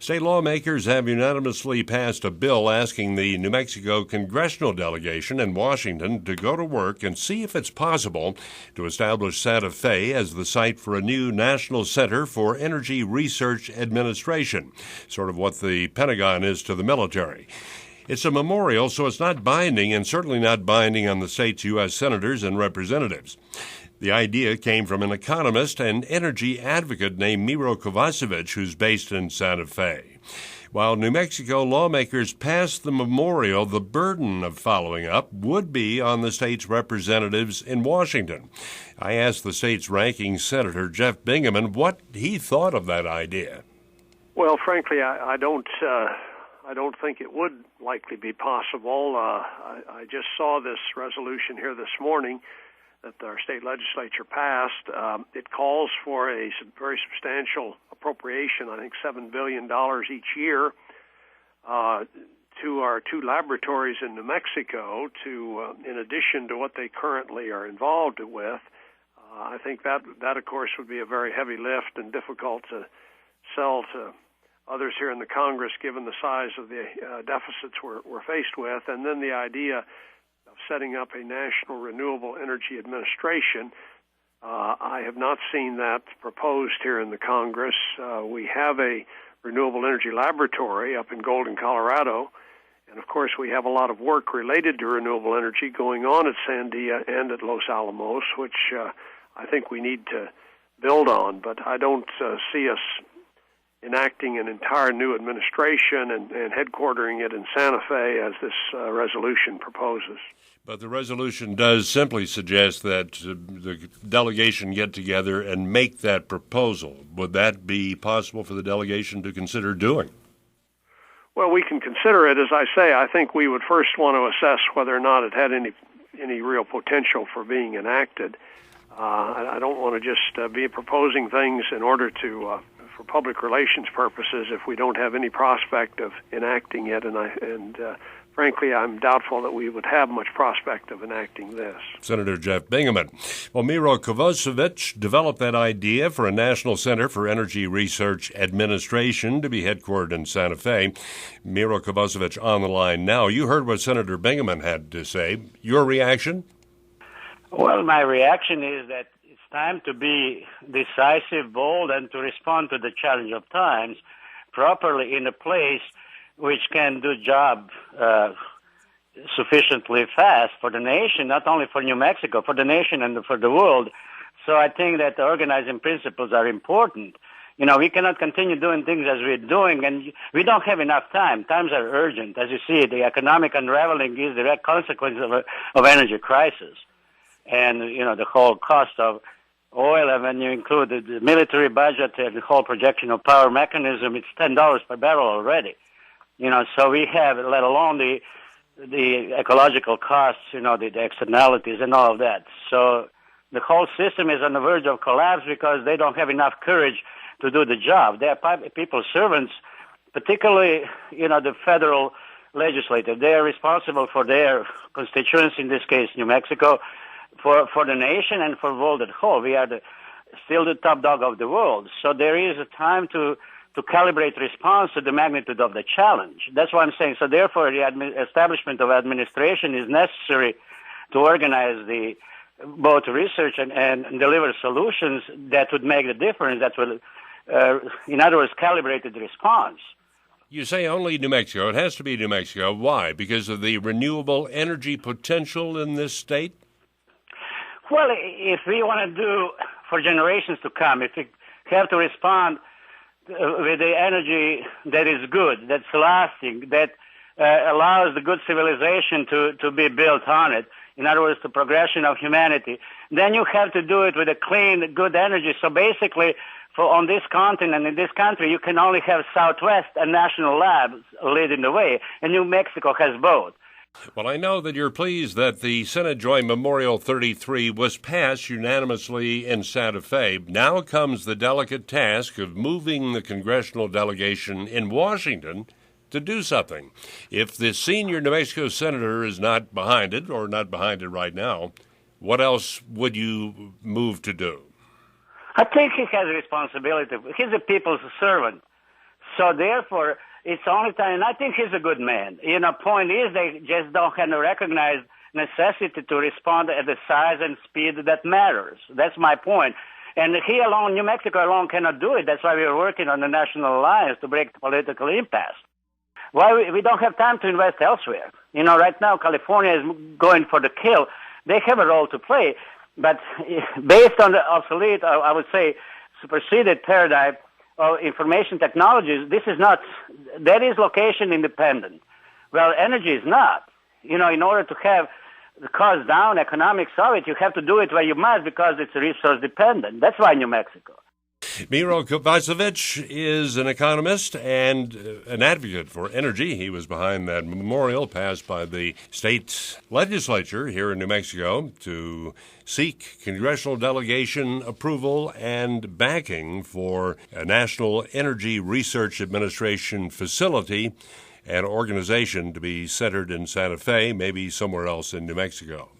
State lawmakers have unanimously passed a bill asking the New Mexico congressional delegation in Washington to go to work and see if it's possible to establish Santa Fe as the site for a new National Center for Energy Research Administration, sort of what the Pentagon is to the military. It's a memorial, so it's not binding and certainly not binding on the state's U.S. senators and representatives. The idea came from an economist and energy advocate named Miro Kovacevic, who's based in Santa Fe. While New Mexico lawmakers passed the memorial, the burden of following up would be on the state's representatives in Washington. I asked the state's ranking senator, Jeff Bingaman, what he thought of that idea. Well, frankly, I don't think it would likely be possible. I just saw this resolution here this morning that our state legislature passed. It calls for a very substantial appropriation, I think $7 billion each year, to our two laboratories in New Mexico, in addition to what they currently are involved with. I think that, of course, would be a very heavy lift and difficult to sell to others here in the Congress, given the size of the deficits we're faced with. And then the idea of setting up a National Renewable Energy Administration. I have not seen that proposed here in the Congress. We have a renewable energy laboratory up in Golden, Colorado, and of course we have a lot of work related to renewable energy going on at Sandia and at Los Alamos, which I think we need to build on, but I don't see us enacting an entire new administration and headquartering it in Santa Fe as this resolution proposes. But the resolution does simply suggest that the delegation get together and make that proposal. Would that be possible for the delegation to consider doing? Well, we can consider it. As I say, I think we would first want to assess whether or not it had any real potential for being enacted. I don't want to just be proposing things in order to for public relations purposes if we don't have any prospect of enacting it, and frankly, I'm doubtful that we would have much prospect of enacting this. Senator Jeff Bingaman. Well, Miro Kovacevic developed that idea for a National Center for Energy Research Administration to be headquartered in Santa Fe. Miro Kovacevic on the line now. You heard what Senator Bingaman had to say. Your reaction? Well, my reaction is that it's time to be decisive, bold, and to respond to the challenge of times properly in a place which can do job sufficiently fast for the nation, not only for New Mexico, for the nation and for the world. So I think that the organizing principles are important. You know, we cannot continue doing things as we're doing, and we don't have enough time. Times are urgent. As you see, the economic unraveling is a direct consequence of energy crisis. And, you know, the whole cost of oil, and when you include the military budget and the whole projection of power mechanism, it's $10 per barrel already. You know, so we have, let alone the ecological costs, you know, the externalities and all of that. So the whole system is on the verge of collapse because they don't have enough courage to do the job. They are people's servants, particularly, you know, the federal legislature. They are responsible for their constituents, in this case, New Mexico, for the nation and for the world at whole. We are still the top dog of the world. So there is a time to calibrate response to the magnitude of the challenge. That's what I'm saying. So therefore, the establishment of administration is necessary to organize both research and deliver solutions that would make the difference, that will, in other words, calibrate the response. You say only New Mexico. It has to be New Mexico. Why? Because of the renewable energy potential in this state? Well, if we want to do for generations to come, if we have to respond with the energy that is good, that's lasting, that allows the good civilization to be built on it, in other words, the progression of humanity, then you have to do it with a clean, good energy. So basically, on this continent, in this country, you can only have Southwest and national labs leading the way, and New Mexico has both. Well, I know that you're pleased that the Senate Joint Memorial 33 was passed unanimously in Santa Fe. Now comes the delicate task of moving the congressional delegation in Washington to do something. If the senior New Mexico senator is not behind it, or not behind it right now, what else would you move to do? I think he has a responsibility. He's a people's servant. So therefore, it's only time, and I think he's a good man. Point is they just don't have to recognize necessity to respond at the size and speed that matters. That's my point. And he alone, New Mexico alone cannot do it. That's why we are working on the National Alliance to break the political impasse. Why we don't have time to invest elsewhere. Right now California is going for the kill. They have a role to play, but based on the obsolete, I would say, superseded paradigm of information technologies, that is location independent. Well, energy is not. In order to have the cost down, economics of it, you have to do it where you must because it's resource dependent. That's why New Mexico. Miro Kovacevic is an economist and an advocate for energy. He was behind that memorial passed by the state legislature here in New Mexico to seek congressional delegation approval and backing for a National Energy Research Administration facility, an organization to be centered in Santa Fe, maybe somewhere else in New Mexico.